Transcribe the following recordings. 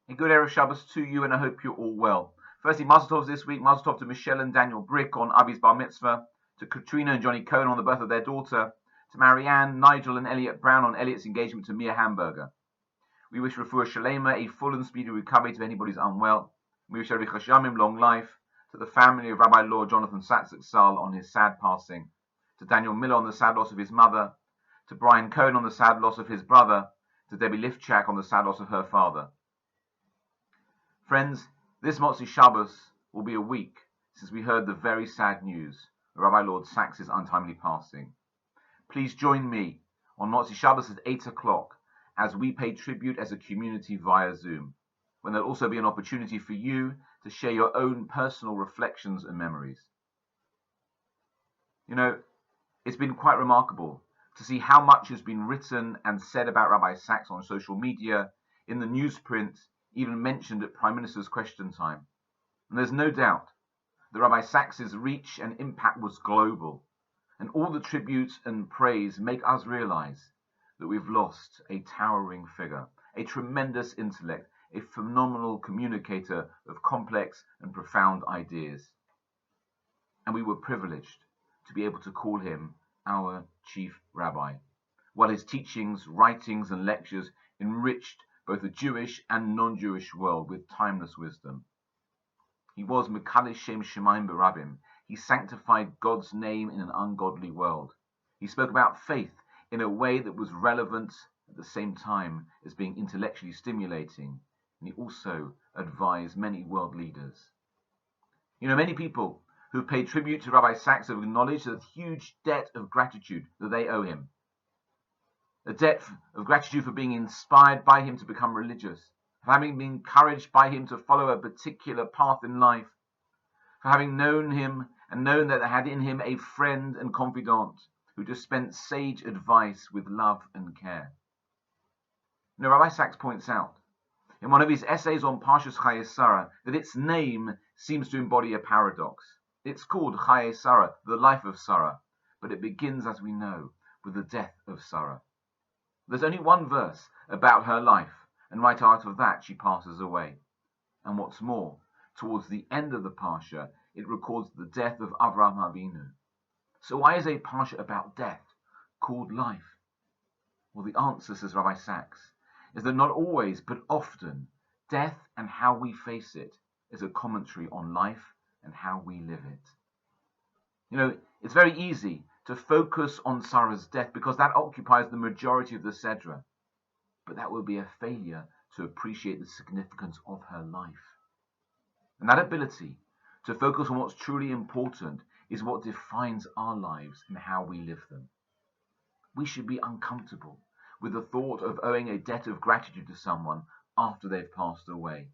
A good Erev Shabbos to you, and I hope you're all well. Firstly, Mazel Tov this week. Mazel Tov to Michelle and Daniel Brick on Abi's Bar Mitzvah, to Katrina and Johnny Cohen on the birth of their daughter, to Marianne, Nigel and Elliot Brown on Elliot's engagement to Mia Hamburger. We wish Refuah Shalema a full and speedy recovery to anybody who's unwell. We wish Rabbi Chapper long life, to the family of Rabbi Law Jonathan Sacks zt'l on his sad passing, to Daniel Miller on the sad loss of his mother, to Brian Cohen on the sad loss of his brother, to Debbie Lifchak on the sad loss of her father. Friends, this Motzi Shabbos will be a week since we heard the very sad news of Rabbi Lord Sacks' untimely passing. Please join me on Motzi Shabbos at 8 o'clock as we pay tribute as a community via Zoom, when there'll also be an opportunity for you to share your own personal reflections and memories. You know, it's been quite remarkable to see how much has been written and said about Rabbi Sacks on social media, in the newsprint, even mentioned at Prime Minister's Question Time. And there's no doubt that Rabbi Sacks' reach and impact was global, and all the tributes and praise make us realize that we've lost a towering figure, a tremendous intellect, a phenomenal communicator of complex and profound ideas. And we were privileged to be able to call him our chief rabbi, while his teachings, writings, and lectures enriched both the Jewish and non-Jewish world with timeless wisdom. He was Mekadesh Shem Shemaim B'Rabim. He sanctified God's name in an ungodly world. He spoke about faith in a way that was relevant at the same time as being intellectually stimulating. And he also advised many world leaders. You know, many people who paid tribute to Rabbi Sacks have acknowledged the huge debt of gratitude that they owe him. A debt of gratitude for being inspired by him to become religious, for having been encouraged by him to follow a particular path in life, for having known him and known that they had in him a friend and confidant who dispensed sage advice with love and care. You know, Rabbi Sacks points out in one of his essays on Parshas Chayei Sarah that its name seems to embody a paradox. It's called Chayei Sarah, the life of Sarah, but it begins, as we know, with the death of Sarah. There's only one verse about her life, and right out of that she passes away. And what's more, towards the end of the Parsha, it records the death of Avraham Avinu. So why is a Parsha about death called life? Well, the answer, says Rabbi Sacks, is that not always, but often, death and how we face it is a commentary on life and how we live it. You know, it's very easy to focus on Sarah's death because that occupies the majority of the Sedra. But that will be a failure to appreciate the significance of her life. And that ability to focus on what's truly important is what defines our lives and how we live them. We should be uncomfortable with the thought of owing a debt of gratitude to someone after they've passed away.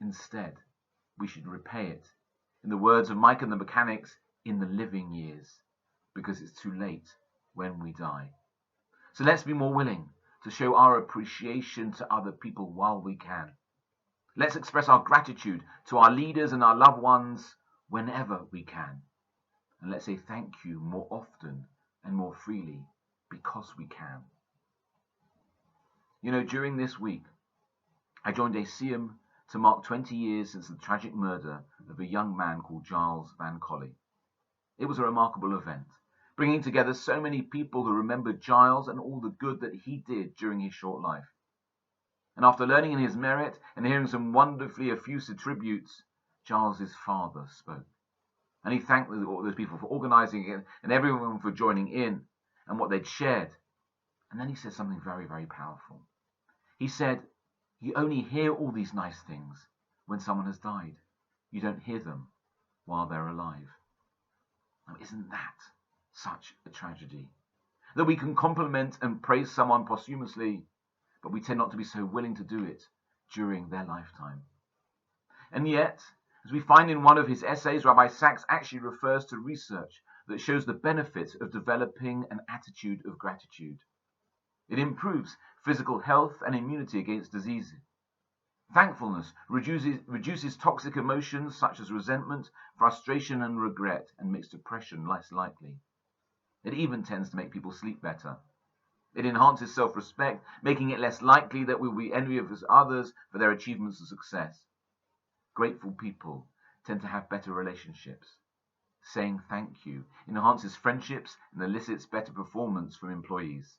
Instead, we should repay it, in the words of Mike and the Mechanics, in the living years, because it's too late when we die. So let's be more willing to show our appreciation to other people while we can. Let's express our gratitude to our leaders and our loved ones whenever we can. And let's say thank you more often and more freely because we can. You know, during this week, I joined a Siyum to mark 20 years since the tragic murder of a young man called Giles Van Colley. It was a remarkable event, bringing together so many people who remembered Giles and all the good that he did during his short life. And after learning in his merit and hearing some wonderfully effusive tributes, Giles's father spoke. And he thanked all those people for organizing it and everyone for joining in and what they'd shared. And then he said something very, very powerful. He said, you only hear all these nice things when someone has died. You don't hear them while they're alive. Now, isn't that such a tragedy? That we can compliment and praise someone posthumously, but we tend not to be so willing to do it during their lifetime. And yet, as we find in one of his essays, Rabbi Sacks actually refers to research that shows the benefit of developing an attitude of gratitude. It improves physical health and immunity against diseases. Thankfulness reduces toxic emotions such as resentment, frustration, and regret, and makes depression less likely. It even tends to make people sleep better. It enhances self-respect, making it less likely that we will be envious of others for their achievements and success. Grateful people tend to have better relationships. Saying thank you enhances friendships and elicits better performance from employees.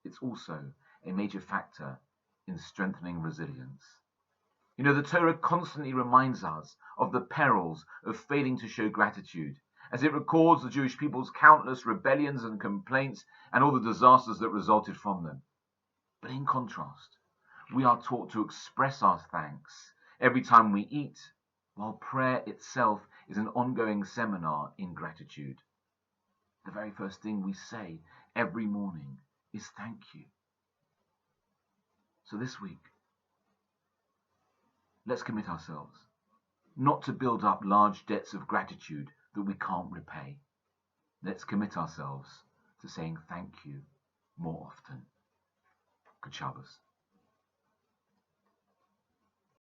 It's also a major factor in strengthening resilience. The Torah constantly reminds us of the perils of failing to show gratitude, as it records the Jewish people's countless rebellions and complaints and all the disasters that resulted from them. But in contrast, we are taught to express our thanks every time we eat, while prayer itself is an ongoing seminar in gratitude. The very first thing we say every morning is thank you. So this week, let's commit ourselves not to build up large debts of gratitude that we can't repay. Let's commit ourselves to saying thank you more often. Good Shabbos.